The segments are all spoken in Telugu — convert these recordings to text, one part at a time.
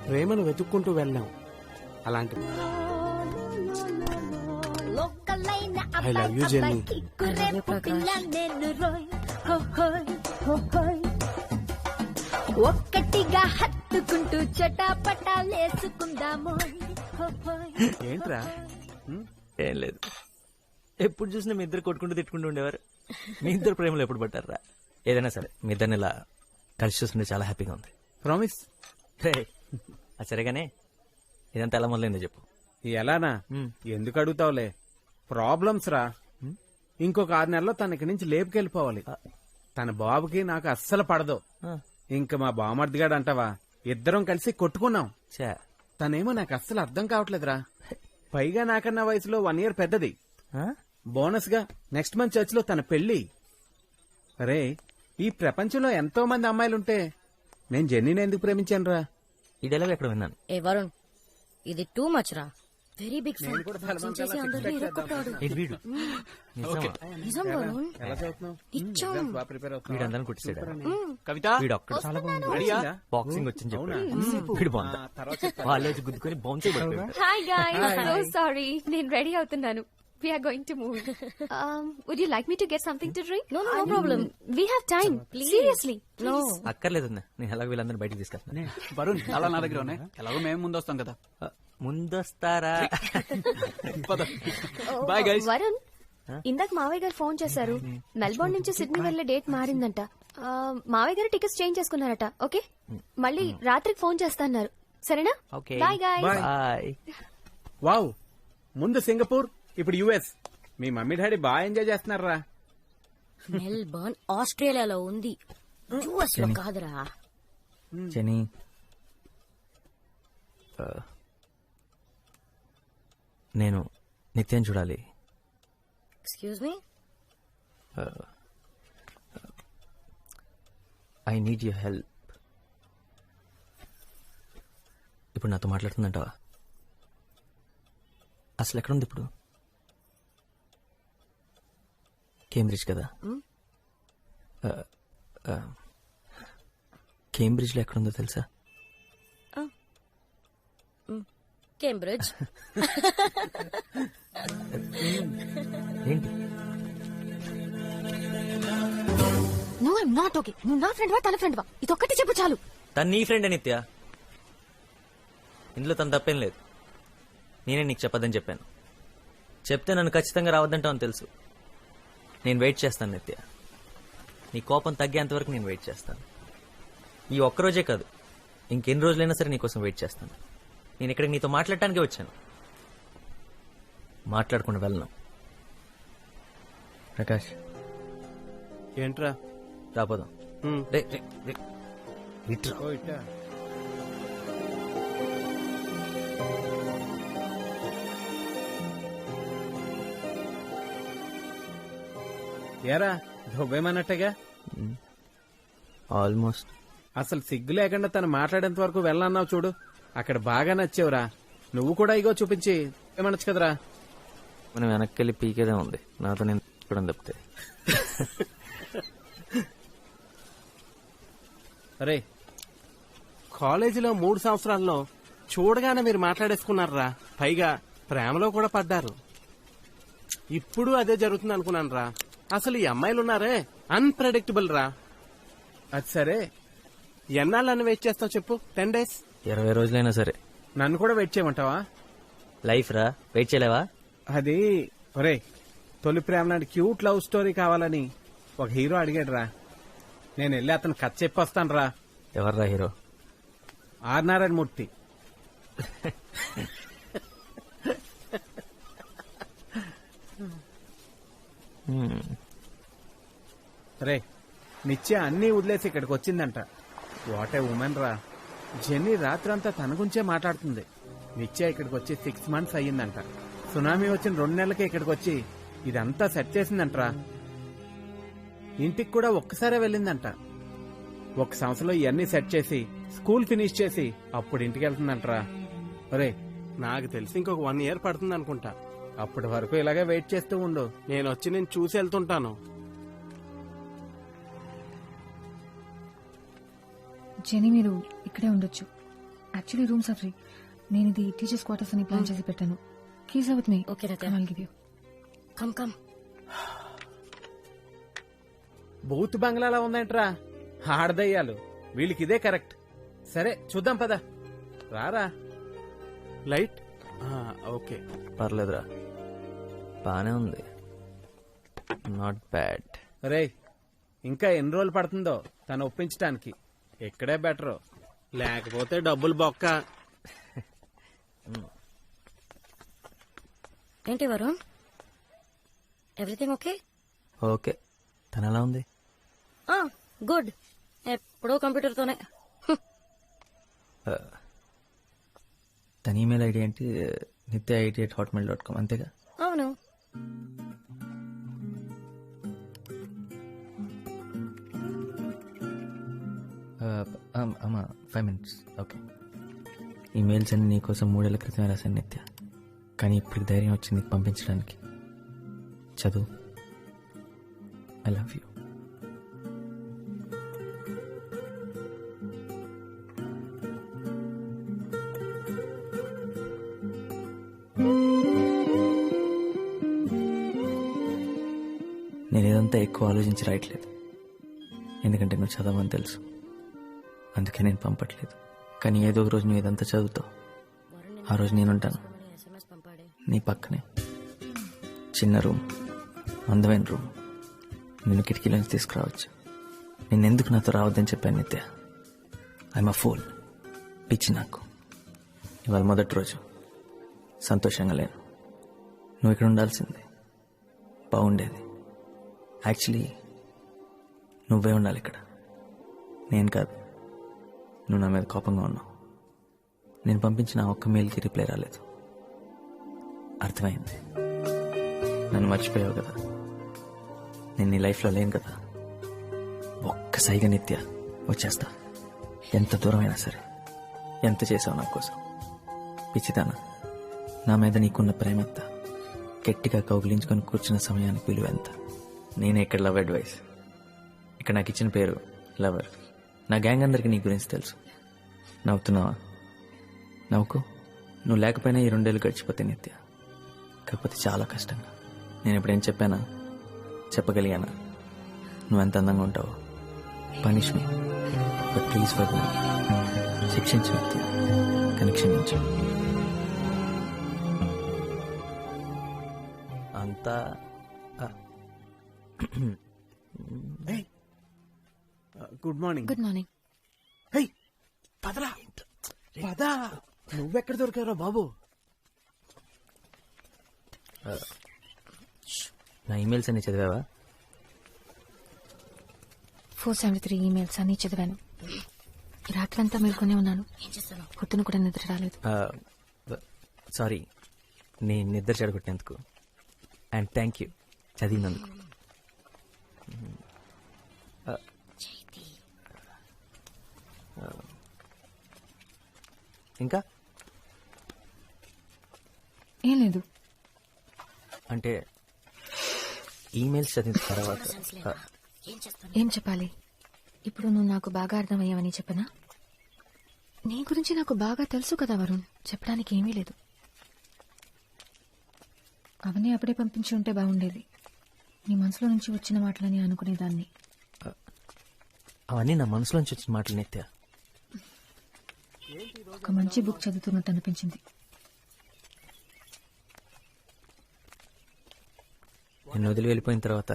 ప్రేమను వెతుక్కుంటూ వెళ్ళాం. అలాంటి ఐ లవ్ యూ జెన్నీ. ఒక్కటిగా హత్తుకుంటూ చటాపటాలేసుకుందాము. ఏంట్రా? ఏం లేదు, ఎప్పుడు చూసినా మీ ఇద్దరు కొట్టుకుంటూ తిట్టుకుంటూ ఉండేవారు. మీ ఇద్దరు ప్రేమలో ఎప్పుడు పట్టారా? ఏదైనా సరే మీ ఇద్దరిని ఇలా కలిసి చూస్తుంటే చాలా హ్యాపీగా ఉంది. ప్రామిస్. అది సరేగానే ఇదంతా ఎలా మొదలైందో చెప్పు. ఎలానా? ఎందుకు అడుగుతావులే, ప్రాబ్లమ్స్ రా. ఇంకొక 6 నెలల్లో తన ఇక్కడి నుంచి లేపుకెళ్ళిపోవాలి. తన బాబుకి నాకు అస్సలు పడదు. ఇంక మా బామర్దిగాడు అంటావా, ఇద్దరం కలిసి కొట్టుకున్నాం. తనేమో నాకు అస్సలు అర్థం కావట్లేదురా. పైగా నాకన్నా వయసులో 1 year పెద్దది. బోనస్ గా నెక్స్ట్ మంత్ చర్చ్ లో తన పెళ్లి. అరే, ఈ ప్రపంచంలో ఎంతో మంది అమ్మాయిలుంటే నేను జెన్నీని ఎందుకు ప్రేమించాను రా? ఈ డైలాగ్ ఎక్కడ విన్నాను. ఏ వరుణ్, ఇది టూ మచ్ రా. Very big fan. నిజం వరుణ్, నిజం. వీడందరం కుట్టిసాడు. వీడు ఒక్కడు బాక్సింగ్ వచ్చింది చెప్పాడు. వీడు బాగుందా వాళ్ళు గుద్దుకొని బౌన్స్ అయిపోయాడు. హాయ్ గైస్, సో సారీ, నేను రెడీ అవుతున్నాను. We are going to move. Would you like me to get something to drink? No problem. We have time. Seriously. No. అక్కర్లేదు, నేను ఎలాగో వీళ్ళందరూ బయటకు తీసుకెళ్తాను. వరుణ్, అలా నా దగ్గర ఉన్నాయి. ఎలాగో మేము ముందు వస్తాం కదా. ముందొస్తారా? Bye guys. వరుణ్, ఇందాక మావయ్య గారు ఫోన్ చేశారు. మెల్బోర్న్ నుంచి సిడ్నీ వెళ్లే డేట్ మారిందంట. మావయ్య గారు టికెట్స్ చేంజ్ చేసుకున్నారట. ఓకే, మళ్ళీ రాత్రికి ఫోన్ చేస్తాన్నారు. సరేనా? Bye guys. బాయ్. వావ్, ముందు సింగపూర్, ఇప్పుడు యుఎస్. మీ మమ్మీ డాడీ బాగా ఎంజాయ్ చేస్తున్నారా? మెల్బర్న్ ఆస్ట్రేలియాలో ఉంది, యుఎస్ లో కాదురా. జెనీ, నేను నిత్యం చూడాలి. Excuse me. I need your help. ఇప్పుడు నాతో మాట్లాడుతుందంటావా? అసలు ఎక్కడుంది ఇప్పుడు? కేంబ్రిడ్జ్ కదా. కేంబ్రిడ్జ్ లో ఎక్కడుందో తెలుసా? కేంబ్రిడ్జ్. ఏంటి? No, I'm not okay. నువ్వు నా ఫ్రెండ్ వా, తన ఫ్రెండ్ వా, ఇదొక్కటి చెప్పు చాలు. తను నీ ఫ్రెండ్ నిత్య, ఇందులో తను తప్పేం లేదు. నేనే నీకు చెప్పదని చెప్పాను. చెప్తే నన్ను ఖచ్చితంగా రావద్దంటావు అని తెలుసు. నేను వెయిట్ చేస్తాను నిత్య. నీ కోపం తగ్గేంత వరకు నేను వెయిట్ చేస్తాను. ఈ ఒక్కరోజే కాదు, ఇంకెన్ని రోజులైనా సరే నీకోసం వెయిట్ చేస్తాను. నేను ఇక్కడికి నీతో మాట్లాడటానికే వచ్చాను, మాట్లాడకుండా వెళ్ళను. ప్రకాష్, ఏంట్రా? రాపోదాం. ఏరా, దుబ్బేమన్నట్టుగా. ఆల్మోస్ట్. అసలు సిగ్గు లేకుండా తను మాట్లాడేంత వరకు వెళ్ళన్నావు చూడు, అక్కడ బాగా నచ్చావురా. నువ్వు కూడా ఇగో చూపించి ఏమనొచ్చు కదరా. మనం వెనక్కి పీకేదే ఉంది, నాతో నేను చెప్పడం తప్పితే. అరే, కాలేజీలో 3 సంవత్సరాల్లో చూడగానే మీరు మాట్లాడేసుకున్నారా. పైగా ప్రేమలో కూడా పడ్డారు. ఇప్పుడు అదే జరుగుతుంది అనుకున్నాను రా. అసలు ఈ అమ్మాయిలున్నారే అన్ప్రెడిక్టబుల్ రా. అది సరే, ఎన్నాళ్ళని వెయిట్ చేస్తావు చెప్పు? 10 days? 20 రోజులైనా సరే. నన్ను కూడా వెయిట్ చేయమంటావా? లైఫ్ రా, వెయిట్ చేయలేవా? అది ఒరే, తొలి ప్రేమ నాటి క్యూట్ లవ్ స్టోరీ కావాలని ఒక హీరో అడిగాడు రా. నేను వెళ్ళి అతను కథ చెప్పొస్తాను రా. ఎవర్రా హీరో? ఆర్ నారాయణ మూర్తి. రే, నిత్య అన్నీ వదిలేసి ఇక్కడికి వచ్చిందంట. వాట్ ఏ ఉమెన్ రా. జెన్నీ రాత్రంతా తన గురించే మాట్లాడుతుంది. నిత్య ఇక్కడికి వచ్చి 6 months అయ్యిందంట. సునామీ వచ్చిన 2 నెలలకే ఇక్కడికి వచ్చి ఇదంతా సెట్ చేసిందంటరా. ఇంటికి కూడా ఒక్కసారే వెళ్ళిందంట. 1 సంవత్సరంలో ఇవన్నీ సెట్ చేసి స్కూల్ ఫినిష్ చేసి అప్పుడు ఇంటికి వెళ్తుందంటరా. ఒరే, నాకు తెలిసి ఇంకొక 1 year పడుతుంది అనుకుంటా. అప్పటి వరకు ఇలాగే వెయిట్ చేస్తూ ఉండు. నేను వచ్చి నేను చూసి వెళ్తుంటాను. జెనీ, మీరు ఇక్కడే ఉండొచ్చు. Actually rooms are free. నేను ఇది టీచర్స్ క్వార్టర్స్ అని ప్లాన్ చేసి పెట్టాను. Keys with me. Okay, Natya. I'll give you. Come come. Both బంగ్లాలా ఉందంట్రా, ఆడదయ్యాలు. వీళ్ళకి ఇదే కరెక్ట్. సరే చూద్దాం పద. రారా. Light okay. పర్లేదురా, బానే ఉంది. Not bad. రేయ్, ఇంకా ఎన్ని రోజులు పడుతుందో తను ఒప్పించడానికి. ఇక్కడే బెటరు, లేకపోతే డబ్బులు బొక్క. ఏంటి వరుణ్, ఎవ్రీథింగ్ ఓకే? ఓకే, తను ఎలా ఉంది? గుడ్. ఎప్పుడో కంప్యూటర్తోనే. తన ఈమెయిల్ ఐడి ఏంటి? nitya88@hotmail.com అంతేగా? అవును. అమ్మా 5 minutes. ఓకే. ఈమెయిల్స్ అన్ని నీకోసం 3 ఏళ్ల క్రితమే రాశాను నిత్య, కానీ ఇప్పుడు ధైర్యం వచ్చింది నీకు పంపించడానికి. చదువు. I love you. నేను ఇదంతా ఎక్కువ ఆలోచించి రాయట్లేదు, ఎందుకంటే నువ్వు చదవని తెలుసు. అందుకే నేను పంపట్లేదు. కానీ ఏదో ఒక రోజు నువ్వు ఇదంతా చదువుతావు. ఆ రోజు నేనుంటాను SMS పంపాడే. నీ పక్కనే. చిన్న రూమ్, అందమైన రూమ్. నిన్ను కిటికీలోంచి తీసుకురావచ్చు. నిన్నెందుకు నాతో రావద్దని చెప్పాను నిత్య. I'm a fool. పిచ్చి నాకు. ఇవాళ మొదటి రోజు, సంతోషంగా లేను. నువ్వు ఇక్కడ ఉండాల్సిందే, బాగుండేది. యాక్చువల్లీ నువ్వే ఉండాలి ఇక్కడ, నేను కాదు. నువ్వు నా మీద కోపంగా ఉన్నావు. నేను పంపించిన ఆ ఒక్క మెయిల్కి రిప్లై రాలేదు. అర్థమైంది. నన్ను మర్చిపోయావు కదా. నేను నీ లైఫ్లో లేను కదా. ఒక్కసారిగా నిత్య వచ్చేస్తా. ఎంత దూరమైనా సరే. ఎంత చేసావు నా కోసం. పిచ్చిదానా, నా మీద నీకున్న ప్రేమ ఎంత. గట్టిగా కౌగిలించుకొని కూర్చున్న సమయానికి విలువ ఎంత. నేనే ఇక్కడ లవ్ అడ్వైస్. ఇక్కడ నాకు ఇచ్చిన పేరు లవర్. నా గ్యాంగ్ అందరికి నీ గురించి తెలుసు. నవ్వుతున్నావా? నవ్వుకో. నువ్వు లేకపోయినా ఈ 2 ఏళ్ళు గడిచిపోతే నిత్య. కాకపోతే చాలా కష్టంగా. నేను ఇప్పుడు ఏం చెప్పానా, చెప్పగలిగానా? నువ్వెంత అందంగా ఉంటావో. Punish me, but please for me. శిక్షించు నిత్య, కానీ క్షమించు. అంతా గుడ్ మార్నింగ్. Good morning. పదరా పదా. నువ్వెక్కడ దొరికారో బాబు? నా ఈమెయిల్స్ అన్ని చదివావా? 473 ఈమెయిల్స్ అన్ని చదివాను. రాత్రంతా మేల్కొనే ఉన్నాను. ఏం చేస్తాను? పొద్దున కూడా నిద్ర రాలేదు. సారీ, నేను నిద్ర చెడగొట్టినందుకు. అండ్ థ్యాంక్ యూ చదివినందుకు. ఇంకా ఏం లేదు. అంటే ఈమెయిల్స్ చదివిన తర్వాత ఏం చేస్తాను? ఏం చెప్పాలి? ఇప్పుడు నువ్వు నాకు బాగా అర్థమయ్యావని చెప్పనా? నీ గురించి నాకు బాగా తెలుసు కదా వరుణ్. చెప్పడానికి ఏమీ లేదు. అవన్నీ అప్పుడే పంపించి ఉంటే బాగుండేది. నీ మనసులో నుంచి వచ్చిన మాటలని అనుకునేదాన్ని. అవన్నీ నా మనసులోంచి వచ్చిన మాటలు నిత్య. ఒక మంచి బుక్ చదువుతున్నట్టు అనిపించింది. నిన్ను వదిలి వెళ్ళిపోయిన తర్వాత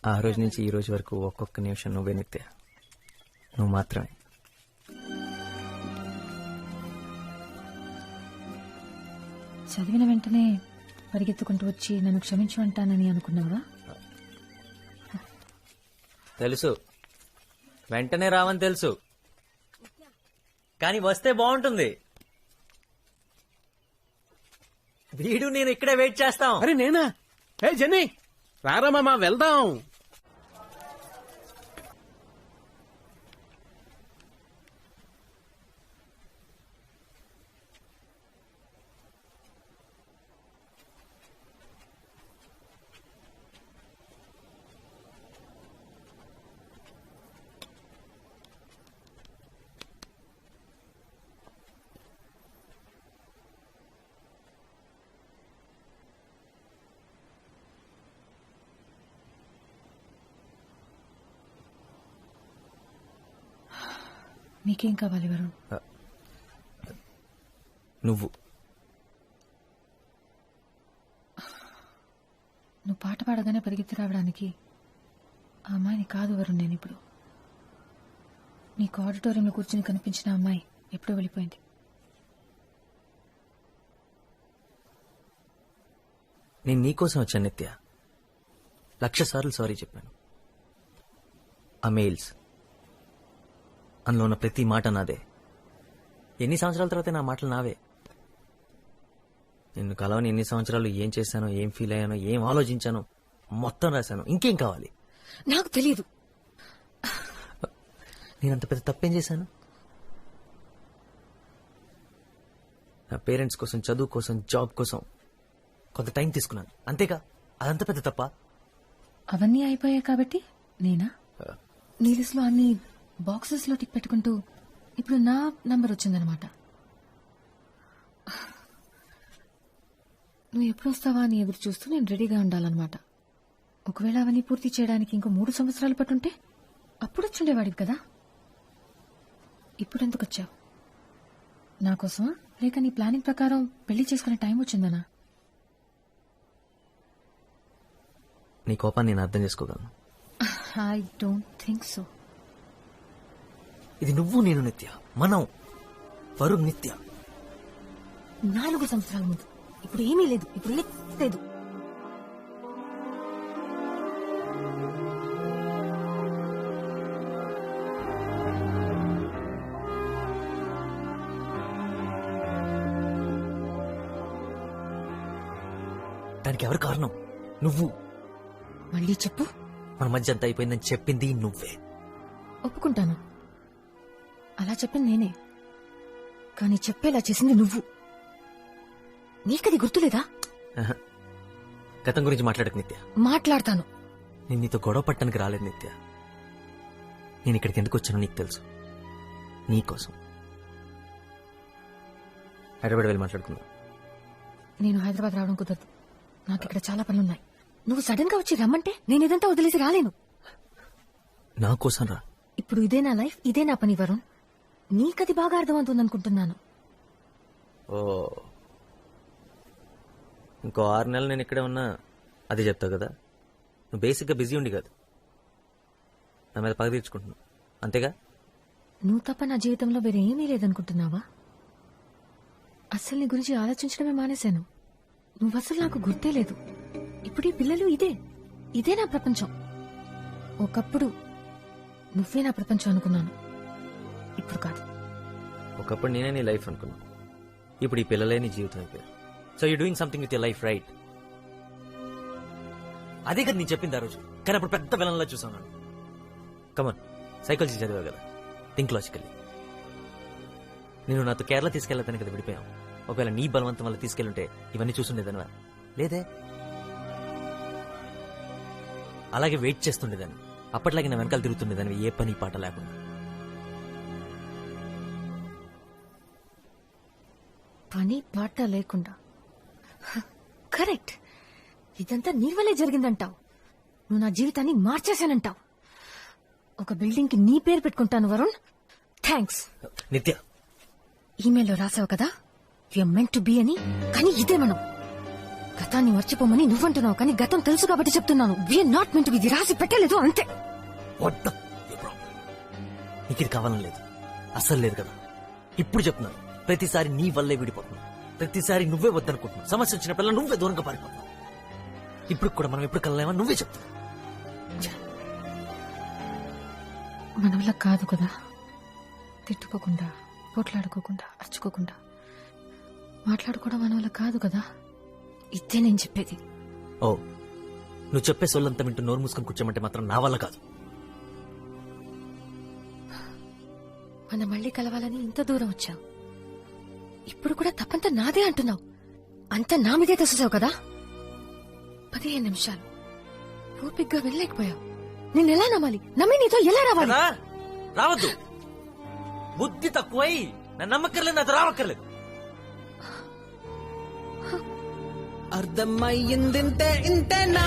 ఆ రోజు నుంచి ఈ రోజు వరకు ఒక్కొక్క నిమిషం నువ్వే నిత్య. నువ్వు మాత్రమే. చదివిన వెంటనే పరిగెత్తుకుంటూ వచ్చి నన్ను క్షమించు అంటానని అనుకున్నావా? తెలుసు, వెంటనే రావని తెలుసు, కానీ వస్తే బాగుంటుంది. వీడు నేను ఇక్కడే వెయిట్ చేస్తాం. అరే నేనా? హే జెన్నీ, రారా మామా, వెళ్దాం. నీకేం కావాలి వరుణ్? నువ్వు నువ్వు పాట పాడగానే పరిగెత్తి రావడానికి ఆ అమ్మాయిని కాదు వరుణ్ నేను ఇప్పుడు. నీకు ఆడిటోరియంలో కూర్చుని కనిపించిన అమ్మాయి ఎప్పుడో వెళ్ళిపోయింది. నేను నీకోసం వచ్చాను నిత్య. 1,00,000 సార్లు సారీ చెప్పాను. ఆ మెయిల్స్ అందులో ఉన్న ప్రతి మాట నాదే. ఎన్ని సంవత్సరాల తర్వాత నా మాటలు నావే. నిన్ను కలవని ఎన్ని సంవత్సరాలు ఏం చేశానో, ఏం ఫీల్ అయ్యానో, ఏం ఆలోచించానో మొత్తం రాశాను. ఇంకేం కావాలి? నాకు తెలియదు. నేనంత పెద్ద తప్పేం చేశాను? నా పేరెంట్స్ కోసం, చదువు కోసం, జాబ్ కోసం కొంత టైం తీసుకున్నాను, అంతేగా. అదంత పెద్ద తప్ప? అవన్నీ అయిపోయాయి కాబట్టి నేనా నీ లిస్ట్ లో అన్ని బాక్సెస్ లో టిక్ పెట్టుకుంటూ ఇప్పుడు నా నంబర్ వచ్చిందనమాట. నువ్వు ఎప్పుడు వస్తావా అని ఎదురు చూస్తూ నేను రెడీగా ఉండాలన్నమాట. ఒకవేళ అవన్నీ పూర్తి చేయడానికి ఇంకో 3 సంవత్సరాలు పట్టుంటే అప్పుడు వచ్చుండేవాడివి కదా. ఇప్పుడు ఎందుకు వచ్చావు? నా కోసమా లేక నీ ప్లానింగ్ ప్రకారం పెళ్లి చేసుకునే టైం వచ్చిందనా? నీ కోపాన్ని నేను అర్థం చేసుకోగలను. I don't think so. ఇది నువ్వు నేను నిత్య, మనం వరుణ్ నిత్య. 4 సంవత్సరాల ముందు. ఇప్పుడు ఏమీ లేదు. ఇప్పుడు లేదు. దానికి ఎవరు కారణం? నువ్వు. మళ్ళీ చెప్పు. మన మధ్య అంతా అయిపోయిందని చెప్పింది నువ్వే. ఒప్పుకుంటాను, అలా చెప్పింది నేనే. కానీ చెప్పేలా చేసింది నువ్వు. నీకది గుర్తులేదా? ఆహా. గతం గురించి మాట్లాడకు నిత్య. మాట్లాడతాను. నేను నీతో గొడవ పట్టడానికి రాలేదు నిత్య. నేను ఇక్కడికి ఎందుకు వచ్చానో నీకు తెలుసు. నీకోసం. హైదరాబాద్ వెళ్ళి మాట్లాడుకుందాం. నేను హైదరాబాద్ రావడం కుదరదు. నాకు ఇక్కడ చాలా పనులున్నాయి. నువ్వు సడన్ గా వచ్చి రమ్మంటే నేను ఇదంతా వదిలేసి రాలేను. నా కోసం రా. ఇప్పుడు ఇదే నా లైఫ్, ఇదే నా పని వరుణ్. నీకది బాగా అర్థమవుతుంది అనుకుంటున్నాను. ఓ, ఇంకో 6 నెలలు నేను ఇక్కడే ఉన్నా అది చెప్తావు కదా. నువ్వు బేసిక్గా బిజీ ఉండి కాదు, నా మీద పగ తీర్చుకుంటున్నావు, అంతేగా? నువ్వు తప్ప నా జీవితంలో వేరే ఏమీ లేదనుకుంటున్నావా? అస్సలు నీ గురించి ఆలోచించడమే మానేశాను. నువ్వు అసలు నాకు గుర్తే లేదు. ఇప్పుడు ఈ పిల్లలు ఇదే నా ప్రపంచం. ఒకప్పుడు నువ్వే నా ప్రపంచం అనుకున్నాను, ఇప్పుడు కాదు. ఒకప్పుడు నేనే నీ లైఫ్ అనుకున్నా, ఇప్పుడు ఈ పిల్లలే నీ జీవితం అయిపోయారు. So you doing something with your life, right? అదే కదా నేను చెప్పింది ఆ రోజు, కానీ అప్పుడు పెద్ద విలన్లా చూసాను. కమన్, సైకాలజీ చదివా కదా, థింక్ లాజికల్లీ. నేను నాతో కేరళ తీసుకెళ్తాను కదా విడిపోయాం. ఒకవేళ నీ బలవంతం వల్ల తీసుకెళ్తుంటే ఇవన్నీ చూస్తుండేదనివా? లేదే. అలాగే వెయిట్ చేస్తుండేదాన్ని, అప్పట్లాగే నా వెనకాల తిరుగుతుండేదాన్ని, ఏ పని పాట లేకుండా. పని పాట లేకుండా? కరెక్ట్. ఇదంతా నీ వల్లే జరిగిందంటావు. నువ్వు నా జీవితాన్ని మార్చేశానంటావు. ఒక బిల్డింగ్ కి నీ పేరు పెట్టుకుంటాను వరుణ్. థ్యాంక్స్. నిత్య, ఈమెయిల్లో రాసావు కదా యూఆర్ మెంట్ టు బి అని. కానీ ఇదే మనం. గతాన్ని మర్చిపోమని నువ్వంటున్నావు, కానీ గతం తెలుసు కాబట్టి చెప్తున్నాను. We are not meant to be. ఇది రాసి పెట్టలేదు, అంతే. నీకు ఇది కావాలని లేదు, అస్సలు లేదు కదా. ఇప్పుడు చెప్తున్నాను, ప్రతిసారి నీ వల్లే విడిపోతున్నావు, ప్రతిసారి నువ్వే వద్దనుకుంటున్నావు, సమస్య వచ్చినప్పుడల్లా నువ్వే దూరంగా పారిపోతున్నావు. ఇప్పుడు కూడా మనం ఎప్పుడు కలలేమని నువ్వే చెప్తున్నావు. మన వల్ల కాదు కదా, తిట్టుకోకుండా, పోట్లాడుకోకుండా, అరుచుకోకుండా మాట్లాడుకోవడం మన వల్ల కాదు కదా. ఇదే నేను చెప్పేది. ఓ, నువ్వు చెప్పే సొల్లంతా వింటూ నోరు మూసుకొని కూర్చోమంటే మాత్రం నా వల్ల కాదు. మన మళ్ళీ కలవాలని ఇంత దూరం వచ్చావు, ఇప్పుడు కూడా తప్పంతా నాదే అంటున్నావు. అంతా నా మీదే తెసేసావు కదా. 15 నిమిషాలు ఓపిగ్గా వెళ్ళలేకపోయావు. నేనెలా నమ్మాలి? నమ్మి నీతో ఎలా రావాలి? రావద్దు, బుద్ధి తక్కువై నన్ను నమ్మక్కర్లేదు, నాతో రావక్కర్లేదు. అర్థమయ్యిందింటే ఇంతేనా?